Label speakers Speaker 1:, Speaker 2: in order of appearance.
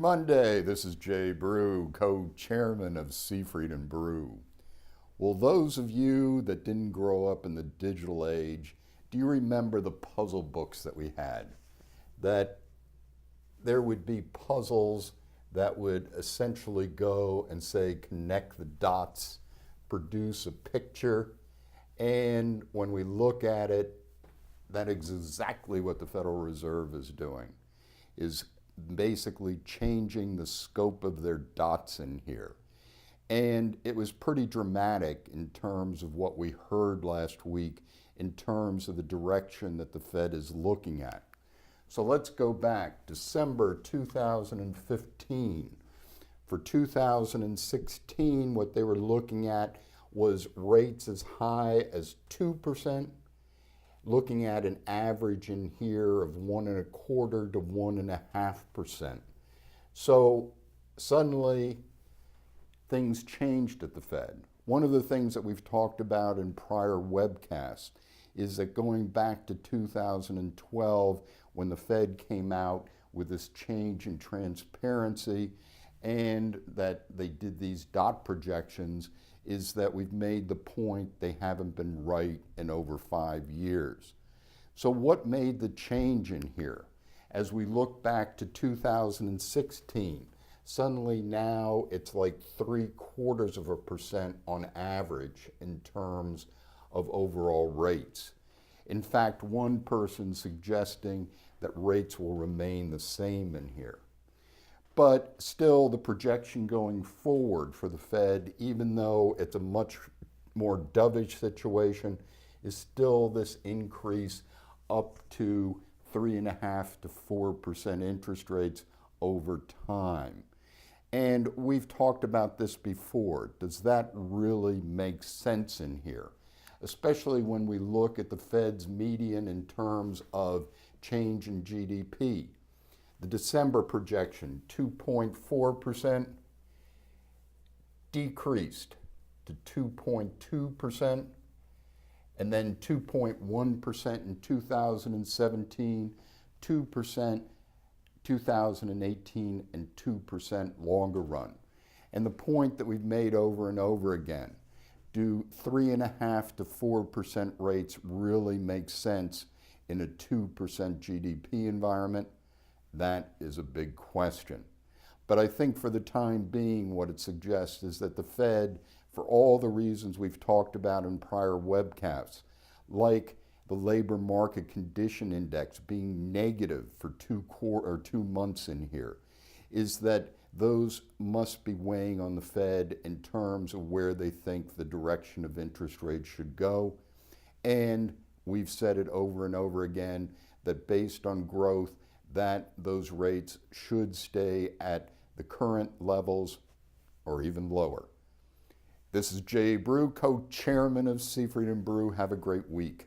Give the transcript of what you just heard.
Speaker 1: Monday. This is Jay Brew, co-chairman of Seafried and Brew. Well, those of you that didn't grow up in the digital age, do you remember the puzzle books that we had? That there would be puzzles that would essentially go and say, connect the dots, produce a picture, and when we look at it, that is exactly what the Federal Reserve is doing, is basically changing the scope of their dots in here. And it was pretty dramatic in terms of what we heard last week in terms of the direction that the Fed is looking at. So let's go back, December 2015. For 2016, what they were looking at was rates as high as 2%, looking at an average in here of 1.25% to 1.5%. So suddenly things changed at the Fed. One of the things that we've talked about in prior webcasts is that going back to 2012, when the Fed came out with this change in transparency and that they did these dot projections, is that we've made the point they haven't been right in over 5 years. So what made the change in here? As we look back to 2016, suddenly now it's like 0.75% on average in terms of overall rates. In fact, one person suggesting that rates will remain the same in here. But still, the projection going forward for the Fed, even though it's a much more dovish situation, is still this increase up to 3.5% to 4% interest rates over time. And we've talked about this before. Does that really make sense in here? Especially when we look at the Fed's median in terms of change in GDP. The December projection, 2.4%, decreased to 2.2%, and then 2.1% in 2017, 2% 2018, and 2% longer run. And the point that we've made over and over again, do 3.5% to 4% rates really make sense in a 2% GDP environment? That is a big question. But I think for the time being, what it suggests is that the Fed, for all the reasons we've talked about in prior webcasts, like the labor market condition index being negative for 2 months in here, is that those must be weighing on the Fed in terms of where they think the direction of interest rates should go. And we've said it over and over again that based on growth, that those rates should stay at the current levels or even lower. This is Jay Brew, co-chairman of Seafried and Brew. Have a great week.